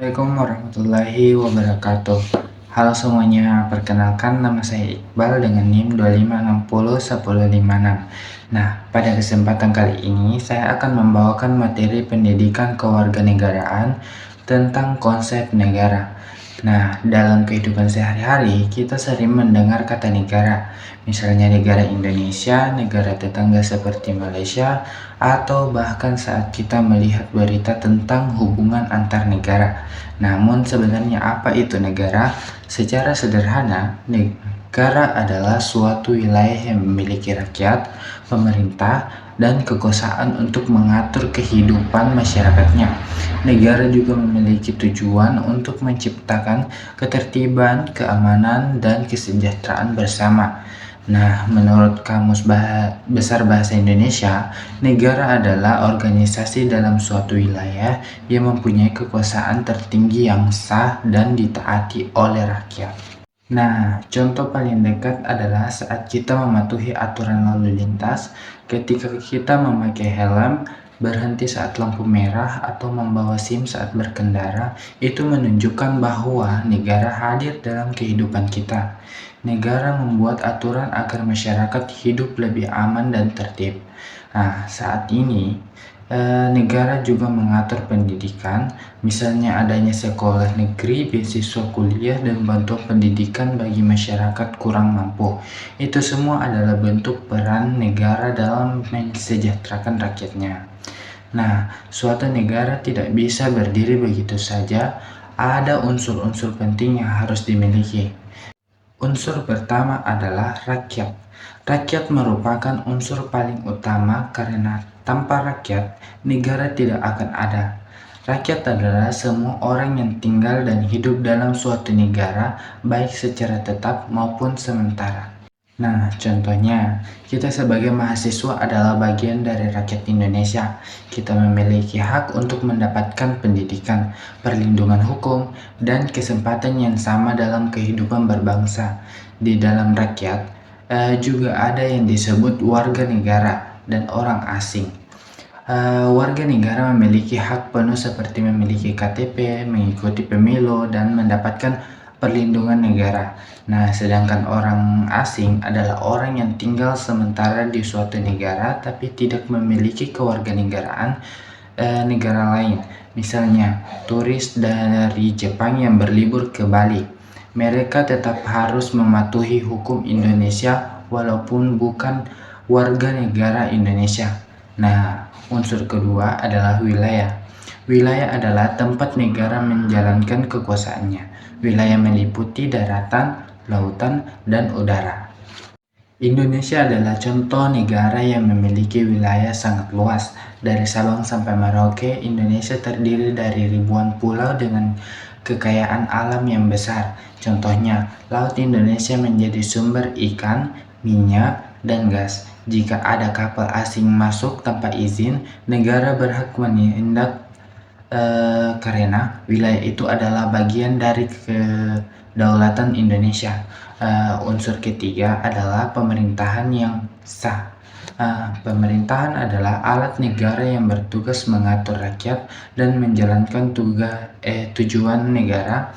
Assalamualaikum warahmatullahi wabarakatuh. Halo semuanya, perkenalkan nama saya Iqbal dengan NIM 25601056. Nah, pada kesempatan kali ini saya akan membawakan materi pendidikan kewarganegaraan tentang konsep negara. Nah, dalam kehidupan sehari-hari kita sering mendengar kata negara, misalnya negara Indonesia, negara tetangga seperti Malaysia, atau bahkan saat kita melihat berita tentang hubungan antar negara. Namun sebenarnya apa itu negara? Secara sederhana, negara adalah suatu wilayah yang memiliki rakyat, pemerintah, dan kekuasaan untuk mengatur kehidupan masyarakatnya. Negara juga memiliki tujuan untuk menciptakan ketertiban, keamanan, dan kesejahteraan bersama. Nah, menurut Kamus Besar Bahasa Indonesia, negara adalah organisasi dalam suatu wilayah yang mempunyai kekuasaan tertinggi yang sah dan ditaati oleh rakyat. Nah, contoh paling dekat adalah saat kita mematuhi aturan lalu lintas, ketika kita memakai helm, berhenti saat lampu merah, atau membawa SIM saat berkendara, itu menunjukkan bahwa negara hadir dalam kehidupan kita. Negara membuat aturan agar masyarakat hidup lebih aman dan tertib. Nah, saat ini negara juga mengatur pendidikan, misalnya adanya sekolah negeri, beasiswa kuliah, dan bantuan pendidikan bagi masyarakat kurang mampu. Itu semua adalah bentuk peran negara dalam mensejahterakan rakyatnya. Nah, suatu negara tidak bisa berdiri begitu saja, ada unsur-unsur penting yang harus dimiliki. Unsur pertama adalah rakyat. Rakyat merupakan unsur paling utama karena tanpa rakyat, negara tidak akan ada. Rakyat adalah semua orang yang tinggal dan hidup dalam suatu negara, baik secara tetap maupun sementara. Nah, contohnya, kita sebagai mahasiswa adalah bagian dari rakyat Indonesia. Kita memiliki hak untuk mendapatkan pendidikan, perlindungan hukum, dan kesempatan yang sama dalam kehidupan berbangsa. Di dalam rakyat, juga ada yang disebut warga negara dan orang asing. Warga negara memiliki hak penuh seperti memiliki KTP, mengikuti pemilu, dan mendapatkan perlindungan negara. Nah, sedangkan orang asing adalah orang yang tinggal sementara di suatu negara tapi tidak memiliki kewarganegaraan negara lain. Misalnya, turis dari Jepang yang berlibur ke Bali. Mereka tetap harus mematuhi hukum Indonesia walaupun bukan warga negara Indonesia. Nah, unsur kedua adalah wilayah. Wilayah adalah tempat negara menjalankan kekuasaannya. Wilayah meliputi daratan, lautan, dan udara. Indonesia adalah contoh negara yang memiliki wilayah sangat luas. Dari Sabang sampai Merauke, Indonesia terdiri dari ribuan pulau dengan kekayaan alam yang besar. Contohnya, Laut Indonesia menjadi sumber ikan, minyak, dan gas. Jika ada kapal asing masuk tanpa izin, negara berhak menindak karena wilayah itu adalah bagian dari kedaulatan Indonesia. Unsur ketiga adalah pemerintahan yang sah. Pemerintahan adalah alat negara yang bertugas mengatur rakyat dan menjalankan tujuan negara.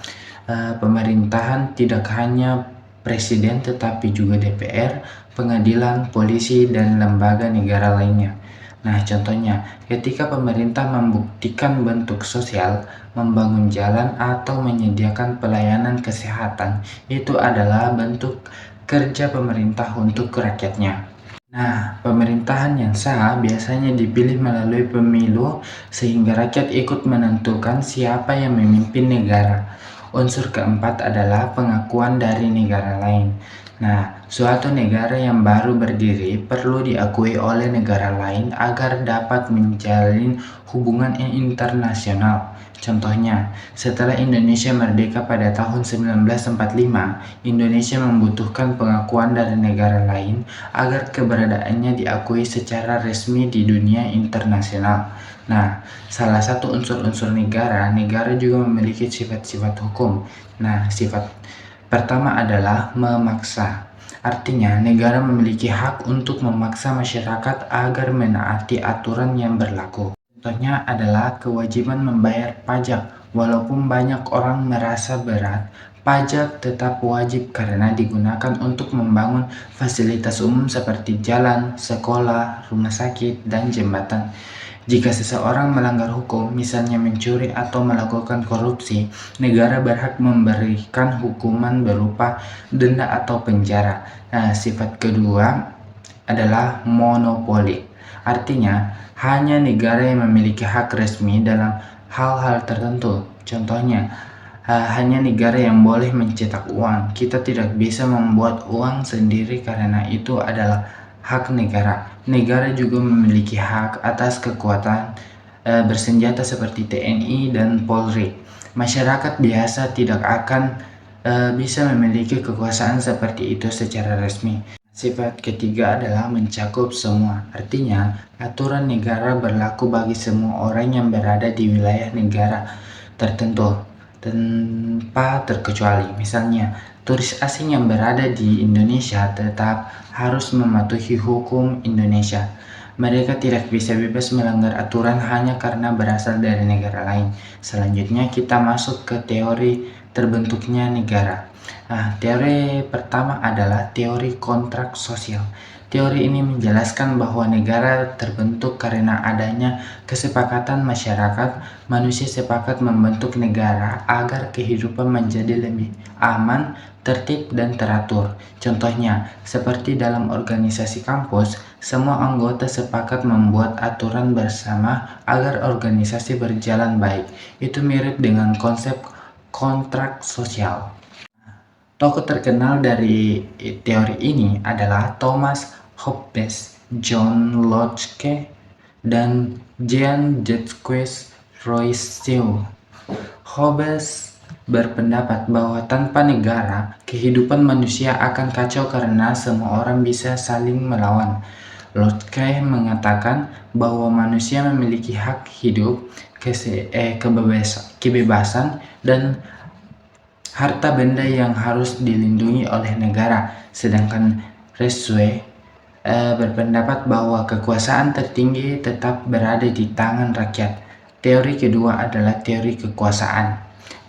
Pemerintahan tidak hanya presiden tetapi juga DPR, pengadilan, polisi, dan lembaga negara lainnya. Nah, contohnya, ketika pemerintah membuktikan bentuk sosial, membangun jalan, atau menyediakan pelayanan kesehatan, itu adalah bentuk kerja pemerintah untuk rakyatnya. Nah, pemerintahan yang sah biasanya dipilih melalui pemilu sehingga rakyat ikut menentukan siapa yang memimpin negara. Unsur keempat adalah pengakuan dari negara lain. Nah, suatu negara yang baru berdiri perlu diakui oleh negara lain agar dapat menjalin hubungan internasional. Contohnya, setelah Indonesia merdeka pada tahun 1945, Indonesia membutuhkan pengakuan dari negara lain agar keberadaannya diakui secara resmi di dunia internasional. Nah, salah satu unsur-unsur negara juga memiliki sifat-sifat hukum. Nah, sifat pertama adalah memaksa. Artinya, negara memiliki hak untuk memaksa masyarakat agar menaati aturan yang berlaku. Contohnya adalah kewajiban membayar pajak, Walaupun banyak orang merasa berat, pajak tetap wajib karena digunakan untuk membangun fasilitas umum seperti jalan, sekolah, rumah sakit, dan jembatan. Jika seseorang melanggar hukum, misalnya mencuri atau melakukan korupsi, negara berhak memberikan hukuman berupa denda atau penjara. Nah, sifat kedua adalah monopoli. Artinya, hanya negara yang memiliki hak resmi dalam hal-hal tertentu. Contohnya, hanya negara yang boleh mencetak uang. Kita tidak bisa membuat uang sendiri karena itu adalah hak negara. Negara juga memiliki hak atas kekuatan bersenjata seperti TNI dan Polri. Masyarakat biasa tidak akan bisa memiliki kekuasaan seperti itu secara resmi. Sifat ketiga adalah mencakup semua. Artinya, aturan negara berlaku bagi semua orang yang berada di wilayah negara tertentu tanpa terkecuali. Misalnya, turis asing yang berada di Indonesia tetap harus mematuhi hukum Indonesia. Mereka tidak bisa bebas melanggar aturan hanya karena berasal dari negara lain. Selanjutnya kita masuk ke teori terbentuknya negara. Teori pertama adalah teori kontrak sosial. Teori ini menjelaskan bahwa negara terbentuk karena adanya kesepakatan masyarakat. Manusia sepakat membentuk negara agar kehidupan menjadi lebih aman, tertib, dan teratur. Contohnya, seperti dalam organisasi kampus, semua anggota sepakat membuat aturan bersama agar organisasi berjalan baik. Itu mirip dengan konsep kontrak sosial. Tokoh terkenal dari teori ini adalah Thomas Hobbes, John Locke, dan Jean-Jacques Rousseau. Hobbes berpendapat bahwa tanpa negara, kehidupan manusia akan kacau karena semua orang bisa saling melawan. Locke mengatakan bahwa manusia memiliki hak hidup, kebebasan, dan harta benda yang harus dilindungi oleh negara, sedangkan Rousseau berpendapat bahwa kekuasaan tertinggi tetap berada di tangan rakyat. Teori kedua adalah teori kekuasaan.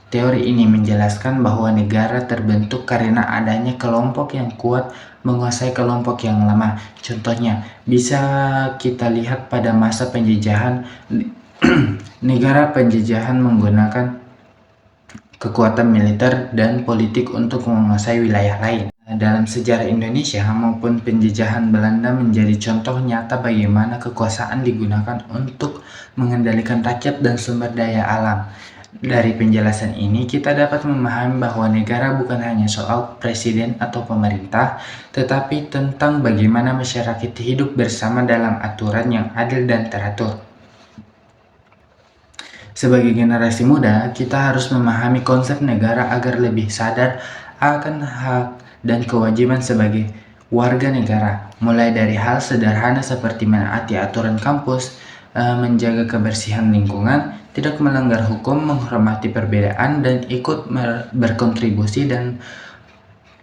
Teori ini menjelaskan bahwa negara terbentuk karena adanya kelompok yang kuat menguasai kelompok yang lemah. Contohnya, bisa kita lihat pada masa penjajahan, negara penjajahan menggunakan kekuatan militer dan politik untuk menguasai wilayah lain. Dalam sejarah Indonesia maupun penjajahan Belanda menjadi contoh nyata bagaimana kekuasaan digunakan untuk mengendalikan rakyat dan sumber daya alam. Dari penjelasan ini kita dapat memahami bahwa negara bukan hanya soal presiden atau pemerintah, tetapi tentang bagaimana masyarakat hidup bersama dalam aturan yang adil dan teratur. Sebagai generasi muda, kita harus memahami konsep negara agar lebih sadar akan hak dan kewajiban sebagai warga negara, mulai dari hal sederhana seperti menaati aturan kampus, menjaga kebersihan lingkungan, tidak melanggar hukum, menghormati perbedaan, dan ikut berkontribusi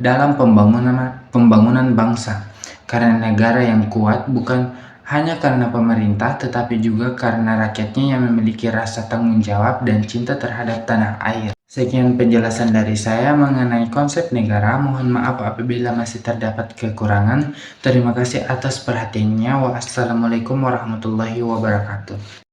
dalam pembangunan bangsa. Karena negara yang kuat bukan hanya karena pemerintah, tetapi juga karena rakyatnya yang memiliki rasa tanggung jawab dan cinta terhadap tanah air. Sekian penjelasan dari saya mengenai konsep negara. Mohon maaf apabila masih terdapat kekurangan. Terima kasih atas perhatiannya. Wassalamualaikum warahmatullahi wabarakatuh.